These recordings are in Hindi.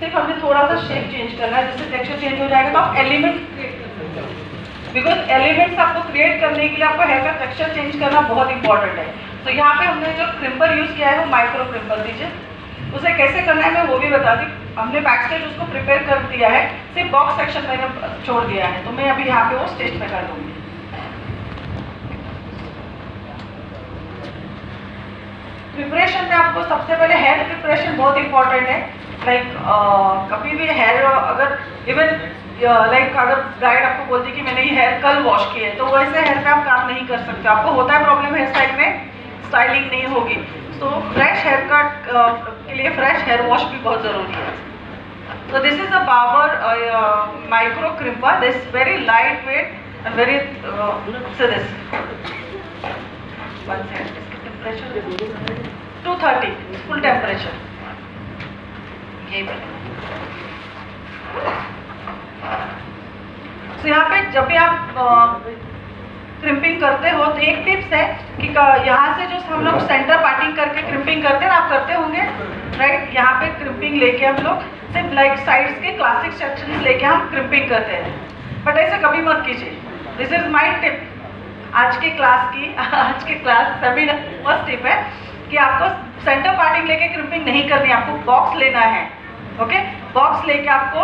सिर्फ हमने थोड़ा सा शेप चेंज करना है, जिससे टेक्सचर चेंज हो जाएगा तो आप एलिमेंट क्रिएट कर सकते हो। बिकॉज एलिमेंट्स आपको क्रिएट करने के लिए आपको हेयर का टेक्सचर चेंज करना बहुत इंपॉर्टेंट है। तो यहाँ पे हमने जो क्रिम्पर यूज़ किया है वो माइक्रो क्रिम्पर दीजिए, उसे कैसे करना है मैं वो भी बता दी। हमने बैक स्टेज उसको प्रिपेयर कर दिया है, सिर्फ बॉक्स सेक्शन मैंने छोड़ दिया है, तो मैं अभी यहाँ पे वो स्टेज पे कर दूँगी। प्रिपरेशन में आपको सबसे पहले हेयर प्रिपरेशन बहुत इंपॉर्टेंट है। लाइक कभी भी हेयर अगर इवन लाइक अगर ब्राइड आपको बोलती है कि मैंने ये हेयर कल वॉश किए तो वैसे हेयर पे आप काम नहीं कर सकते। आपको होता है प्रॉब्लम हेयर स्टाइल में, स्टाइलिंग नहीं होगी, तो फ्रेश हेयर कट के लिए फ्रेश हेयर वॉश भी बहुत ज़रूरी है। So this is a barber micro crimper. This is very lightweight and very so this. One second. इसकी temperature 230 full temperature. ये so यहाँ पे जब भी आप क्रिम्पिंग करते हो तो एक टिप्स है कि यहाँ से जो हम लोग सेंटर पार्टिंग करके क्रिम्पिंग करते हैं ना, आप करते होंगे राइट। यहाँ पे क्रिम्पिंग लेके हम लोग सिर्फ लाइक साइड्स के क्लासिक सेक्शंस लेके हम क्रिम्पिंग करते हैं, बट ऐसे कभी मत कीजिए। दिस इज माय टिप आज के क्लास सभी फर्स्ट टिप है कि आपको सेंटर पार्टिंग लेके क्रिम्पिंग नहीं करनी, आपको बॉक्स लेना है। ओके, बॉक्स लेके आपको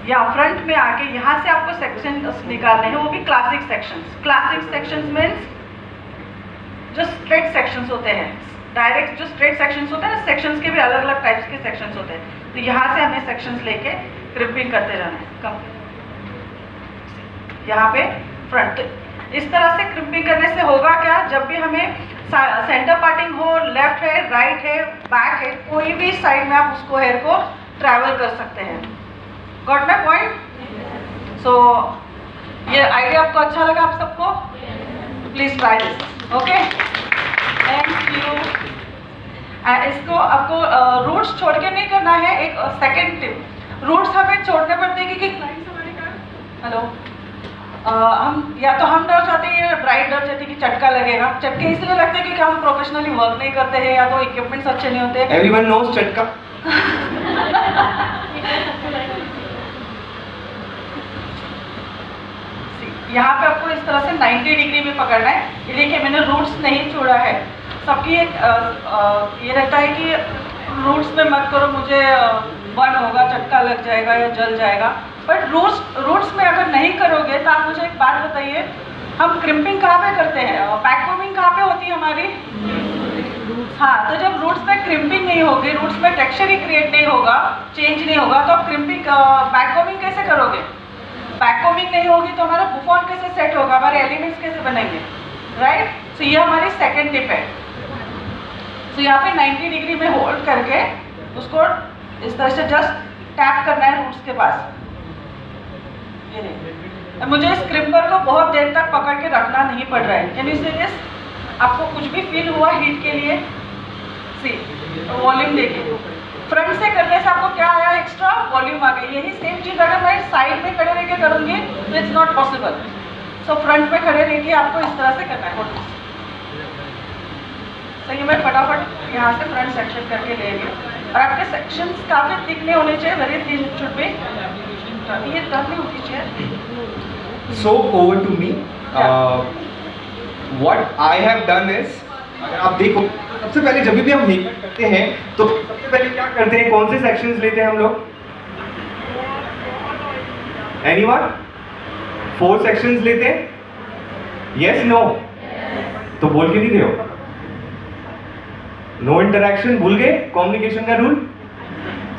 या फ्रंट में आके यहाँ से आपको सेक्शन निकालने हैं, वो भी classic sections. Classic sections means जो स्ट्रेट सेक्शंस होते हैं, डायरेक्ट जो स्ट्रेट सेक्शंस होते हैं ना, सेक्शंस के भी अलग अलग टाइप्स के सेक्शंस होते हैं, तो यहाँ से हमें सेक्शंस लेके क्रिम्पिंग करते जाना है। कम यहाँ पे फ्रंट, इस तरह से क्रिम्पिंग करने से होगा क्या, जब भी हमें सेंटर पार्टिंग हो, लेफ्ट है, राइट है, बैक है, कोई भी साइड में आप उसको हेयर को ट्रैवल कर सकते हैं। Got my point? सो ये आइडिया आपको अच्छा लगा आप सबको? Please try this. Okay, thank you. इसको आपको रूट्स छोड़ के नहीं करना है। एक सेकेंड टिप, रूट्स हमें छोड़ने पड़ते हैं क्योंकि क्लाइंट्स हमारे का हेलो हम या तो हम डर जाते हैं या ब्राइड डर जाती है कि चटका लगेगा। चटके इसलिए लगते हैं क्योंकि हम प्रोफेशनली वर्क नहीं करते हैं या तो इक्विपमेंट्स अच्छे नहीं होते। एवरीवन नोज चटका। यहाँ पे आपको इस तरह से 90 डिग्री में पकड़ना है। ये देखिए मैंने रूट्स नहीं छोड़ा है। सबकी एक ये रहता है कि रूट्स में मत करो, मुझे बर्न होगा, चटका लग जाएगा या जल जाएगा। बट रूट्स में अगर नहीं करोगे तो आप मुझे एक बात बताइए, हम क्रिम्पिंग कहाँ पे करते हैं, बैककोमिंग कहाँ पे होती है हमारी? हाँ, तो जब रूट्स में क्रिम्पिंग नहीं होगी, रूट्स में टेक्सचर ही क्रिएट नहीं होगा, चेंज नहीं होगा, तो आप क्रिम्पिंग बैककोमिंग कैसे करोगे? बैककोमिंग नहीं होगी तो हमारा बुफॉन कैसे सेट होगा, हमारे एलिमेंट्स कैसे बनेंगे, राइट? सो ये हमारी सेकेंड टिप है। सो यहाँ पे 90 डिग्री में होल्ड करके उसको इस तरह से जस्ट टैप करना है रूट्स के पास। ये देखिए, मुझे इस क्रिम्पर को बहुत देर तक पकड़ के रखना नहीं पड़ रहा है। Can you see this? आपको कुछ भी फील हुआ हीट के लिए? सी वॉल्यूम देखिए, फ्रंट से करने से आपको क्या आया, एक्स्ट्रा वॉल्यूम आ गई। यही सेम चीज़ अगर मैं साइड में खड़े रह के करूँगी तो it's not possible. So front में खड़े रह के आपको इस तरह से करना है। तो ये मैं फटाफट यहाँ से फ्रंट सेक्शन करके ले रही हूँ। और आपके सेक्शंस काफ़ी थिक नहीं होने चाहिए, वेरी थिन शुड बी। ये टर्न नहीं होती चाहिए। So over to me, what I have done is, अगर आप देखो सबसे पहले जब भी हम मेकअप करते हैं तो सबसे पहले क्या करते हैं, कौन से सेक्शंस लेते हैं हम लोग? एनीवन? 4 सेक्शंस लेते हैं? Yes no? तो बोल के नहीं रहे हो? नो इंटरैक्शन, भूल गए कम्युनिकेशन का रूल?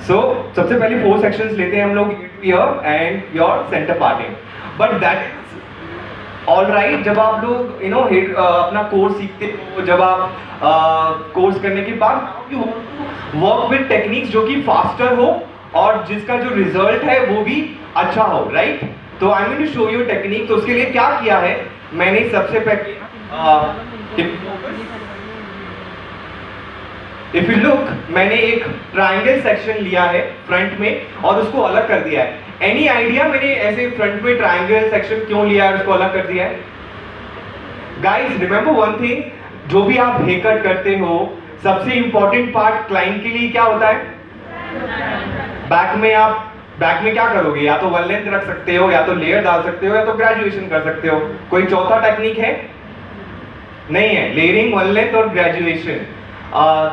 सो सबसे पहले 4 सेक्शंस लेते हैं हम लोग, ear and your centre parting. But that is all right जब आप लोग अपना कोर्स सीखते हो, जब आप कोर्स करने के बाद वर्क विद टेक्निक्स जो कि फास्टर हो और जिसका जो रिजल्ट है वो भी अच्छा हो, राइट? तो I am going to show you technique. तो उसके लिए क्या किया है मैंने, सबसे पहले इफ यू लुक, मैंने एक ट्राइंगल सेक्शन लिया है फ्रंट में और उसको अलग कर दिया है। एनी आइडिया मैंने ऐसे फ्रंट में ट्राइंगल सेक्शन क्यों लिया है और उसको अलग कर दिया है? गाइस रिमेंबर वन थिंग, जो भी आप हेयर कट करते हो सबसे इंपॉर्टेंट पार्ट क्लाइंट के लिए क्या होता है? बैक में क्या करोगे, या तो वन लेंथ रख सकते हो, या तो लेयर डाल सकते हो, या तो ग्रेजुएशन कर सकते हो। कोई चौथा टेक्निक है? नहीं है, लेयरिंग, वन लेंथ और ग्रेजुएशन।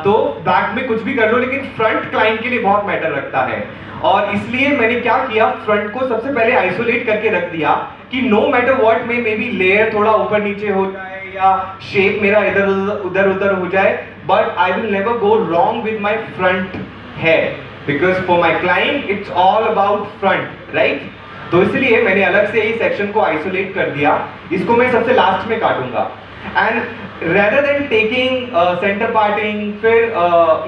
तो बैक में कुछ भी कर लो, लेकिन फ्रंट क्लाइंट के लिए बहुत मैटर रखता है। और इसलिए मैंने क्या किया, फ्रंट को सबसे पहले आइसोलेट करके रख दिया कि नो मैटर व्हाट में मे बी लेयर थोड़ा ऊपर नीचे हो जाए या शेप मेरा इधर उधर हो जाए, but I will never go wrong with my front hair, because for my client it's all about front, right. तो इसलिए मैंने अलग से इस सेक्शन को आइसोलेट कर दिया। इसको मैं सबसे लास्ट में काटूंगा। And rather than taking centre parting, फिर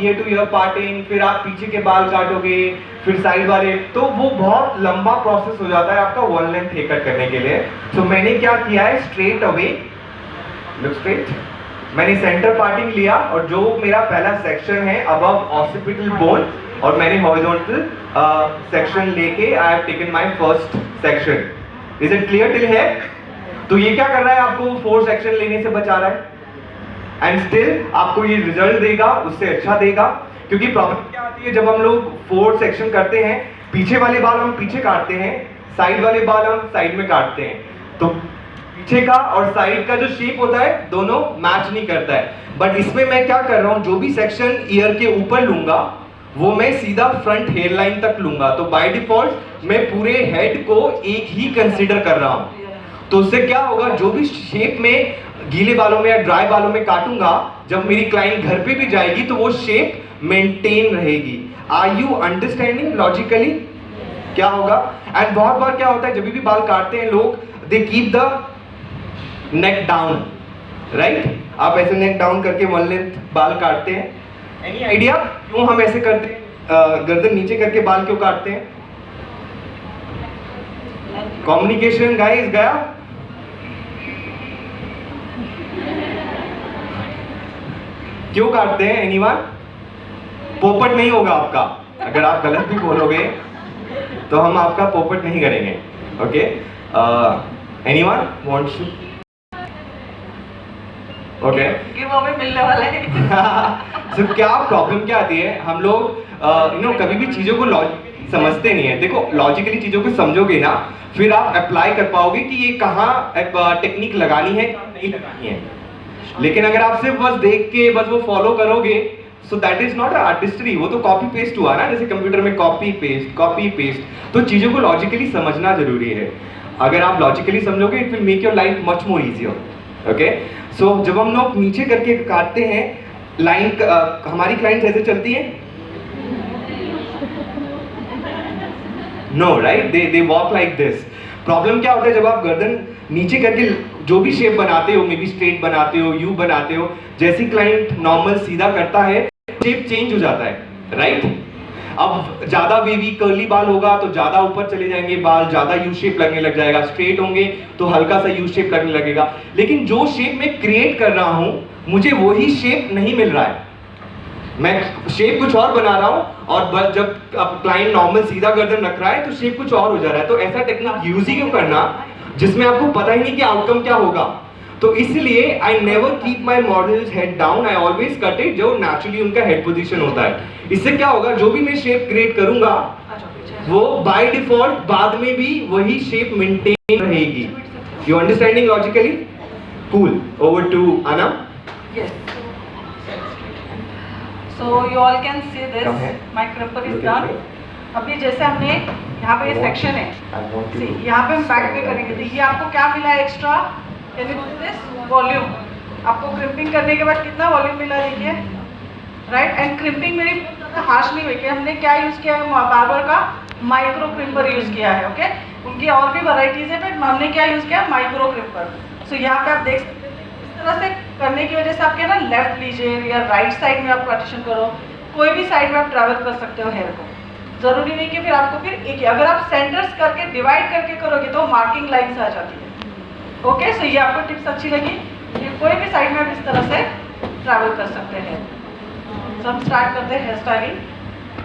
ईयर टू ईयर पार्टिंग, फिर आप पीछे के बाल काटोगे, फिर साइड वाले, तो वो बहुत लंबा प्रोसेस हो जाता है आपका वन लेंथ हेयर कट करने के लिए। सो मैंने क्या किया है, स्ट्रेट अवे, लुक स्ट्रेट, मैंने सेंटर पार्टिंग लिया, और जो मेरा पहला सेक्शन है अबव ऑक्सीपिटल बोन, और मैंने हॉरिजॉन्टल सेक्शन लेके I have taken my first section. Is it clear till here? तो ये क्या कर रहा है, आपको 4 सेक्शन लेने से बचा रहा है, एंड स्टिल आपको ये रिजल्ट देगा, उससे अच्छा देगा। क्योंकि प्रॉब्लम क्या आती है, जब हम लोग 4 सेक्शन करते हैं, पीछे वाले बाल हम पीछे काटते हैं, साइड वाले बाल हम साइड में काटते हैं, तो पीछे का और साइड का जो शेप होता है दोनों मैच नहीं करता है। बट इसमें मैं क्या कर रहा हूँ, जो भी सेक्शन ईयर के ऊपर लूंगा वो मैं सीधा फ्रंट हेयर लाइन तक लूंगा। तो बाय डिफॉल्ट मैं पूरे हेड को एक ही कंसीडर कर रहा हूँ। तो उससे क्या होगा, जो भी शेप में गीले बालों में या ड्राई बालों में काटूंगा, जब मेरी क्लाइंट घर पे भी जाएगी तो वो शेप मेंटेन रहेगी। आर यू अंडरस्टैंडिंग लॉजिकली क्या होगा? एंड बहुत बार क्या होता है, जब भी बाल काटते हैं लोग, they keep the neck down, right. आप ऐसे नेक डाउन करके वन लेंथ बाल काटते हैं। एनी आइडिया क्यों हम ऐसे करते हैं? गर्दन नीचे करके बाल क्यों काटते हैं? कम्युनिकेशन गाइस गया? क्यों काटते हैं? एनीवन? पोपट नहीं होगा आपका, अगर आप गलत भी बोलोगे तो हम आपका पोपट नहीं करेंगे। Okay, anyone wants to? Okay, give away मिलने वाला है। so, क्या प्रॉब्लम क्या आती है, हम लोग कभी भी चीजों को लॉजिकली समझते नहीं है। देखो, लॉजिकली चीजों को समझोगे ना, फिर आप अप्लाई कर पाओगे कि ये कहाँ टेक्निक लगानी है, नहीं लगानी है। लेकिन अगर आप सिर्फ बस देख के बस वो फॉलो करोगे, so that is not artistry, वो तो कॉपी पेस्ट हुआ ना, जैसे कंप्यूटर में कॉपी पेस्ट। तो चीजों को लॉजिकली समझना जरूरी है। अगर आप लॉजिकली समझोगे, it will make your life much more easier. Okay, so जब हम लोग नीचे करके काटते हैं, लाइन हमारी क्लाइंट ऐसे चलती है, no right, they walk like this. Problem क्या होता है, जब आप गर्दन नीचे करके जो भी शेप बनाते हो, मे बी स्ट्रेट बनाते हो, यू बनाते हो, जैसी क्लाइंट नॉर्मल सीधा करता है, शेप चेंज हो जाता है, राइट। अब ज्यादा वेवी कर्ली बाल होगा तो ज्यादा ऊपर चले जाएंगे बाल, ज्यादा यू शेप लगने लग जाएगा। स्ट्रेट होंगे तो हल्का सा यू शेप लगने लगेगा। लेकिन जो शेप मैं क्रिएट कर रहा हूं, मुझे वही शेप नहीं मिल रहा है, मैं शेप कुछ और बना रहा हूं, और जब अब क्लाइंट नॉर्मल सीधा गर्दन रख रहा है तो शेप कुछ और हो जा रहा है। तो ऐसा टेक्निक यूज ही क्यों करना जिसमें आपको पता ही नहीं कि आउटकम क्या होगा। तो इसलिए I never keep my models head down, I always cut it जो नेचुरली उनका हेड पोजीशन होता है। इससे क्या होगा, जो भी मैं शेप क्रिएट करूंगा वो बाय डिफॉल्ट बाद में भी वही शेप मेंटेन रहेगी। You understanding logically? Cool. Over to Anna. Yes. So you all can see this. My crimper is done. अभी जैसे हमने यहाँ पे ये सेक्शन है, यहाँ पे हम बैक पे करेंगे, तो ये आपको क्या मिला है extra? Can you see this? Volume. आपको क्रिम्पिंग करने के बाद कितना वॉल्यूम मिला, देखिए, राइट। एंड क्रिम्पिंग मेरी हार्श नहीं हुई कि हमने क्या यूज़ किया है, बार्बर का माइक्रो क्रिम्पर यूज़ किया है। ओके, उनकी और भी वैराइटीज़ है, बट हमने क्या यूज़ किया, माइक्रो क्रिम्पर। सो यहाँ पे आप देख सकते हैं, इस तरह से करने की वजह से आपके ना लेफ्ट लीजिए या राइट साइड में आप पार्टीशन करो, कोई भी साइड में आप ट्रैवल कर सकते हो हेयर को। जरूरी नहीं कि फिर आपको फिर एक, अगर आप सेंटर्स करके डिवाइड करके करोगे तो मार्किंग लाइन्स आ जाती है। ओके, सो ये आपको टिप्स अच्छी लगी, ये कोई भी साइड में आप इस तरह से ट्रैवल कर सकते हैं। तो हम स्टार्ट करते हैं हेयर स्टाइलिंग।